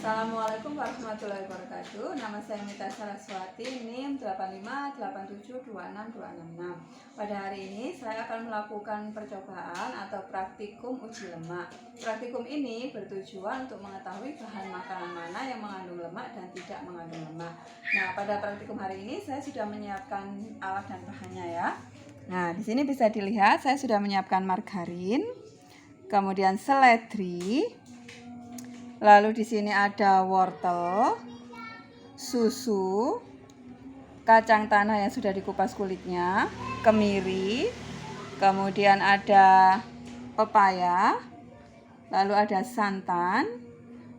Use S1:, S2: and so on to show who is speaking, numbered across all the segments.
S1: Assalamualaikum warahmatullahi wabarakatuh. Nama saya Mita Saraswati, NIM 8587262666. Pada hari ini saya akan melakukan percobaan atau praktikum uji lemak. Praktikum ini bertujuan untuk mengetahui bahan makanan mana yang mengandung lemak dan tidak mengandung lemak. Nah, pada praktikum hari ini saya sudah menyiapkan alat dan bahannya ya. Nah, di sini bisa dilihat saya sudah menyiapkan margarin, kemudian seledri. Lalu di sini ada wortel, susu, kacang tanah yang sudah dikupas kulitnya, kemiri, kemudian ada pepaya, lalu ada santan,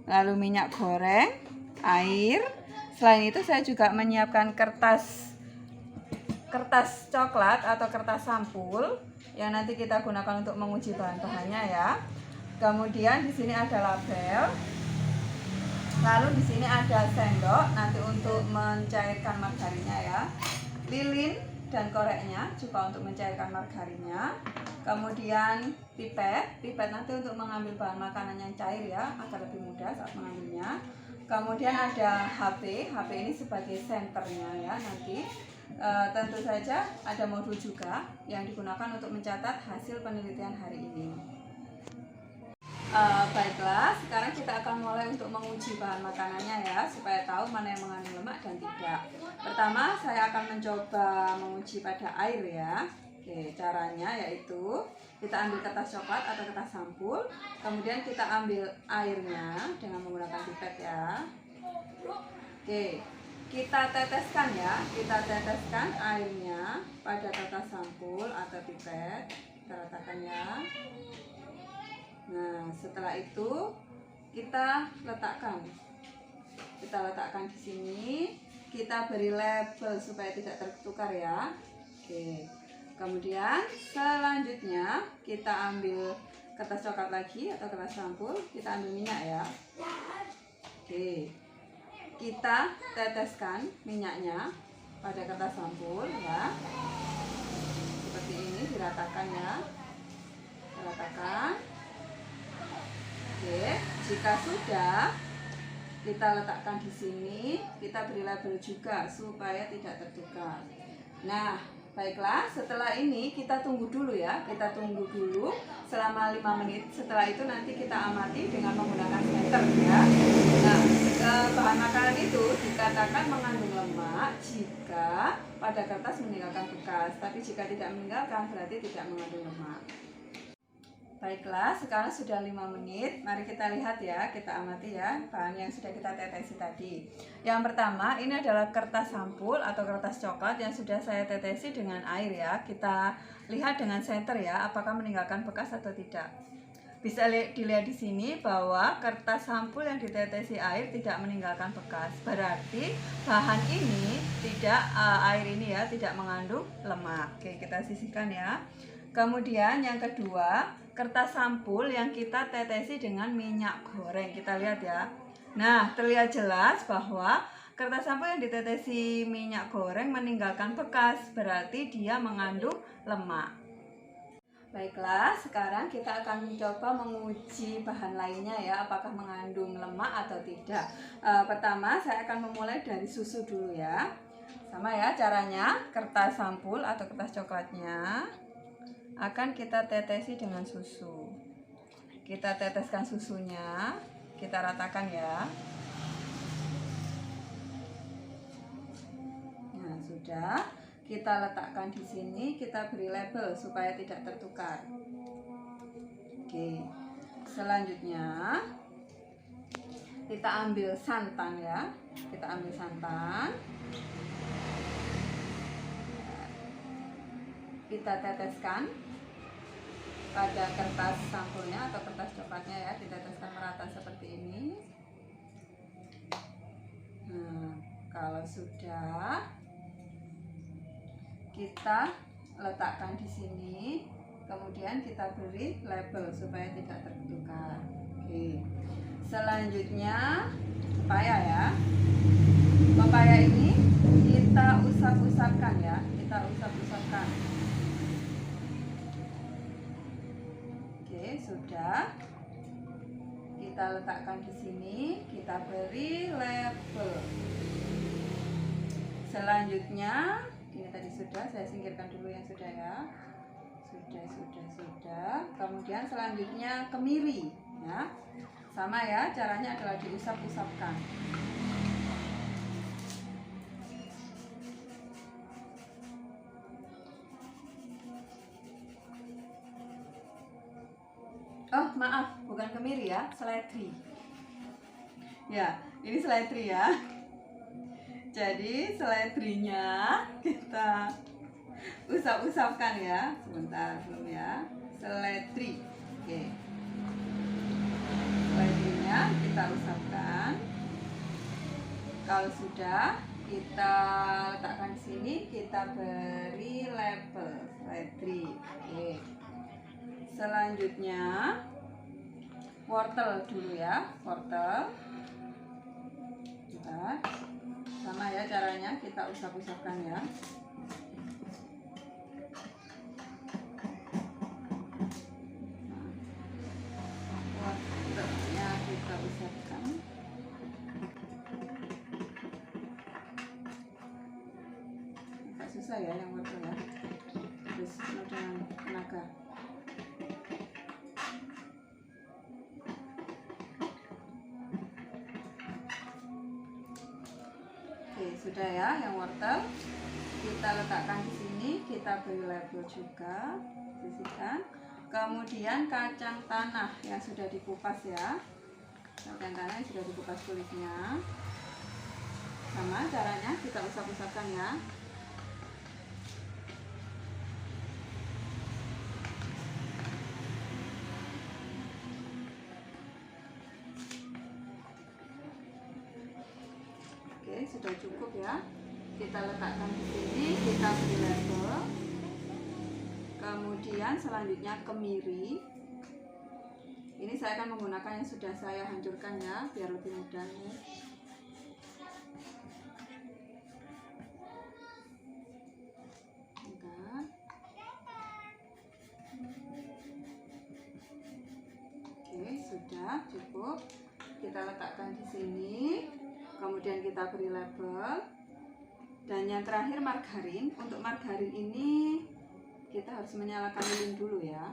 S1: lalu minyak goreng, air. Selain itu saya juga menyiapkan kertas coklat atau kertas sampul yang nanti kita gunakan untuk menguji bahan-bahannya ya. Kemudian di sini ada label. Lalu di sini ada sendok nanti untuk mencairkan margarinnya ya. Lilin dan koreknya juga untuk mencairkan margarinnya. Kemudian pipet nanti untuk mengambil bahan makanan yang cair ya, agar lebih mudah saat mengambilnya. Kemudian ada HP ini sebagai senternya ya nanti. Tentu saja ada modul juga yang digunakan untuk mencatat hasil penelitian hari ini. Baiklah, sekarang kita akan mulai untuk menguji bahan makanannya ya, supaya tahu mana yang mengandung lemak dan tidak. Pertama, saya akan mencoba menguji pada air ya. Oke, caranya yaitu kita ambil kertas coklat atau kertas sampul, kemudian kita ambil airnya dengan menggunakan pipet ya. Oke, kita teteskan ya, kita teteskan airnya pada kertas sampul atau pipet. Kita letakkan ya. Nah, setelah itu kita letakkan di sini. Kita beri label supaya tidak tertukar ya. Oke. Kemudian selanjutnya kita ambil kertas coklat lagi atau kertas sampul, kita ambil minyak ya. Oke. Kita teteskan minyaknya pada kertas sampul ya. Seperti ini diratakan ya. Diratakan. Oke, jika sudah kita letakkan di sini, kita beri label juga supaya tidak tertukar. Nah, baiklah, setelah ini kita tunggu dulu ya, kita tunggu dulu selama 5 menit. Setelah itu nanti kita amati dengan menggunakan senter ya. Nah, bahan makanan itu dikatakan mengandung lemak jika pada kertas meninggalkan bekas, tapi jika tidak meninggalkan berarti tidak mengandung lemak. Baiklah, sekarang sudah 5 menit. Mari kita lihat ya, kita amati ya bahan yang sudah kita tetesi tadi. Yang pertama, ini adalah kertas sampul atau kertas coklat yang sudah saya tetesi dengan air ya. Kita lihat dengan senter ya, apakah meninggalkan bekas atau tidak. Bisa dilihat di sini bahwa kertas sampul yang ditetesi air tidak meninggalkan bekas. Berarti bahan ini air ini ya tidak mengandung lemak. Oke, kita sisihkan ya. Kemudian yang kedua, kertas sampul yang kita tetesi dengan minyak goreng. Kita lihat ya. Nah, terlihat jelas bahwa kertas sampul yang ditetesi minyak goreng meninggalkan bekas. Berarti dia mengandung lemak. Baiklah, sekarang kita akan mencoba menguji bahan lainnya ya, apakah mengandung lemak atau tidak. Pertama, saya akan memulai dari susu dulu ya. Sama ya caranya, kertas sampul atau kertas coklatnya akan kita tetesi dengan susu. Kita teteskan susunya, kita ratakan ya. Nah, sudah. Kita letakkan di sini, kita beri label supaya tidak tertukar. Oke. Selanjutnya kita ambil santan ya. Kita ambil santan. Kita teteskan pada kertas sampulnya atau kertas coklatnya ya, diteteskan merata seperti ini. Nah, kalau sudah kita letakkan di sini, kemudian kita beri label supaya tidak tertukar. Oke. Selanjutnya pepaya ya. Pepaya ini kita usap-usapkan ya, kita usap-usapkan. Oke, sudah. kita letakkan di sini, kita beri label. Selanjutnya, ini tadi sudah, saya singkirkan dulu yang sudah ya. Sudah. Kemudian selanjutnya kemiri ya. Sama ya, caranya adalah diusap-usapkan. Oh, maaf, bukan kemiri ya, seledri. Ya, ini seledri ya. Jadi seledrinya kita usap-usapkan ya. Sebentar belum ya. Seledri. Oke. Seledrinya kita usapkan. Kalau sudah, kita letakkan di sini, kita beri label seledri. Oke. Selanjutnya wortel dulu ya, wortel. Bentar. Sama ya caranya, kita usap-usapkan ya. Wortelnya kita usapkan. Agak susah ya yang wortel ya, terus dengan tenaga. Oke, sudah ya yang wortel. Kita letakkan di sini, kita beri label juga, sisihkan. Kemudian kacang tanah yang sudah dikupas ya. Kacang tanah yang sudah dikupas kulitnya. Sama caranya, kita usap-usapkan ya. Oke, sudah cukup ya. Kita letakkan di sini, kita beri label. Kemudian selanjutnya kemiri. Ini saya akan menggunakan yang sudah saya hancurkan ya, biar lebih mudah nih. Bentar. Oke, sudah cukup. Kita letakkan di sini. Kemudian kita beri label. Dan yang terakhir margarin. Untuk margarin ini kita harus menyalakan lilin dulu ya.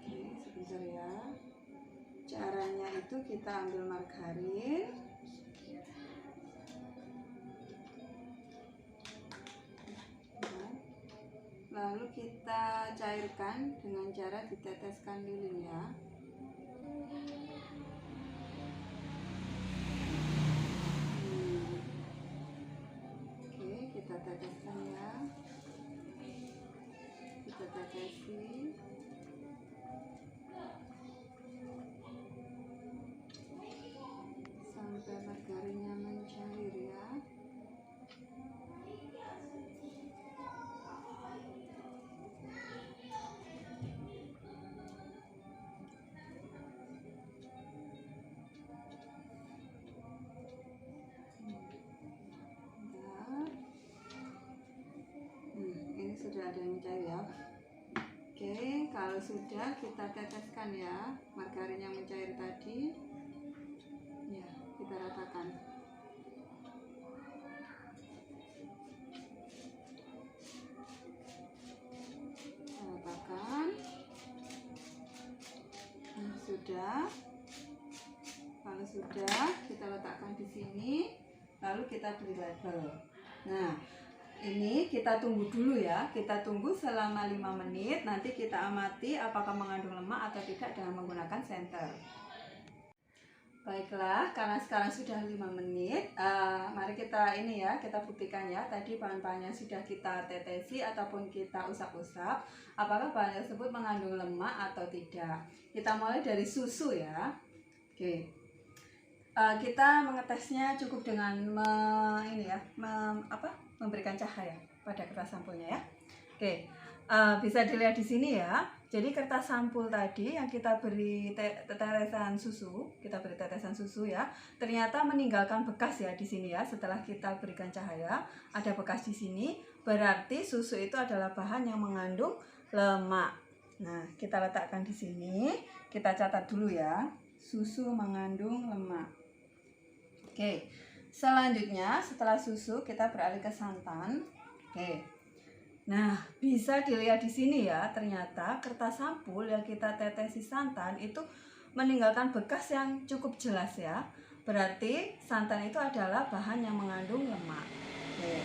S1: Oke, sebentar ya. Caranya itu kita ambil margarin. Lalu kita cairkan dengan cara diteteskan lilin ya. Oke, kita teteskan ya. Kita tetesi. Sampai margarinnya mencair ya. Ini sudah ada yang mencair ya. Oke, kalau sudah kita teteskan ya margarin yang mencair tadi. Ya, kita ratakan. Ratakan. Nah, sudah. Kalau sudah, kita letakkan di sini. Lalu kita beri label. Nah, ini kita tunggu dulu ya. Kita tunggu selama 5 menit. Nanti kita amati apakah mengandung lemak atau tidak dengan menggunakan senter. Baiklah, karena sekarang sudah 5 menit, mari kita ini ya, kita buktikan ya. Tadi bahan-bahannya sudah kita tetesi ataupun kita usap-usap. Apakah bahan tersebut mengandung lemak atau tidak? Kita mulai dari susu ya. Oke. Kita mengetesnya cukup dengan memberikan cahaya pada kertas sampulnya ya. Oke, bisa dilihat di sini ya. Jadi kertas sampul tadi yang kita beri tetesan susu ya, ternyata meninggalkan bekas ya di sini ya. Setelah kita berikan cahaya, ada bekas di sini. Berarti susu itu adalah bahan yang mengandung lemak. Nah, kita letakkan di sini. Kita catat dulu ya. Susu mengandung lemak. Oke. Selanjutnya setelah susu kita beralih ke santan. Oke. Nah, bisa dilihat di sini ya, ternyata kertas sampul yang kita tetesi santan itu meninggalkan bekas yang cukup jelas ya. Berarti santan itu adalah bahan yang mengandung lemak. Oke.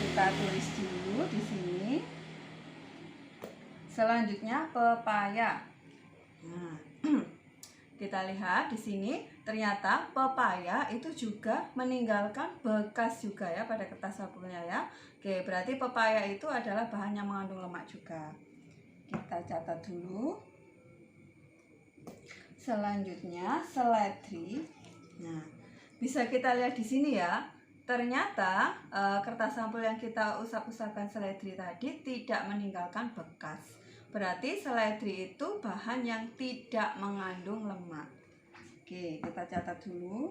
S1: Kita tulis dulu di sini. Selanjutnya pepaya. Nah, kita lihat di sini ternyata pepaya itu juga meninggalkan bekas juga ya pada kertas sampulnya ya. Oke, berarti pepaya itu adalah bahan yang mengandung lemak juga. Kita catat dulu. Selanjutnya seledri. Nah, bisa kita lihat di sini ya. Ternyata kertas sampul yang kita usap-usapkan seledri tadi tidak meninggalkan bekas. Berarti seledri itu bahan yang tidak mengandung lemak. Oke, kita catat dulu.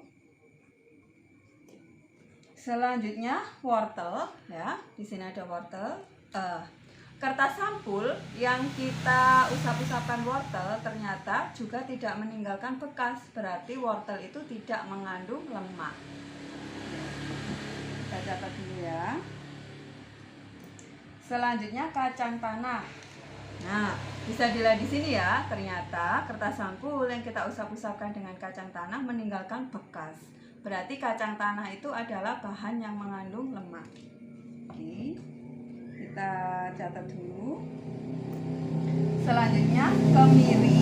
S1: Selanjutnya wortel ya. Di sini ada wortel. Kertas sampul yang kita usap-usapkan wortel ternyata juga tidak meninggalkan bekas. Berarti wortel itu tidak mengandung lemak. Kita catat dulu ya. Selanjutnya kacang tanah. Nah, bisa dilihat di sini ya, ternyata kertas sampul yang kita usap-usapkan dengan kacang tanah meninggalkan bekas. Berarti kacang tanah itu adalah bahan yang mengandung lemak. Oke, kita catat dulu. Selanjutnya kemiri.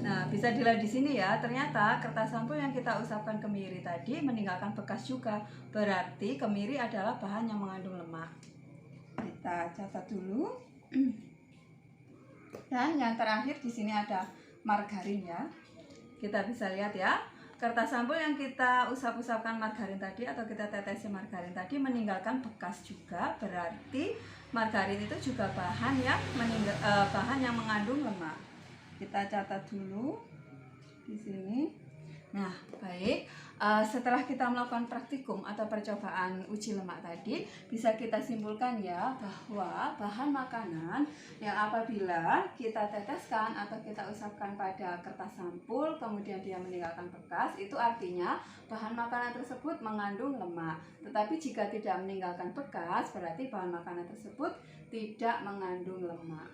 S1: Nah, bisa dilihat di sini ya, ternyata kertas sampul yang kita usapkan kemiri tadi meninggalkan bekas juga. Berarti kemiri adalah bahan yang mengandung lemak. Kita catat dulu. Dan yang terakhir di sini ada margarin ya. Kita bisa lihat ya, kertas sampul yang kita usap-usapkan margarin tadi atau kita tetesi margarin tadi meninggalkan bekas juga. Berarti margarin itu juga bahan yang mengandung lemak. Kita catat dulu di sini. Nah, baik. Setelah kita melakukan praktikum atau percobaan uji lemak tadi, bisa kita simpulkan ya bahwa bahan makanan yang apabila kita teteskan atau kita usapkan pada kertas sampul kemudian dia meninggalkan bekas, itu artinya bahan makanan tersebut mengandung lemak. Tetapi jika tidak meninggalkan bekas, berarti bahan makanan tersebut tidak mengandung lemak.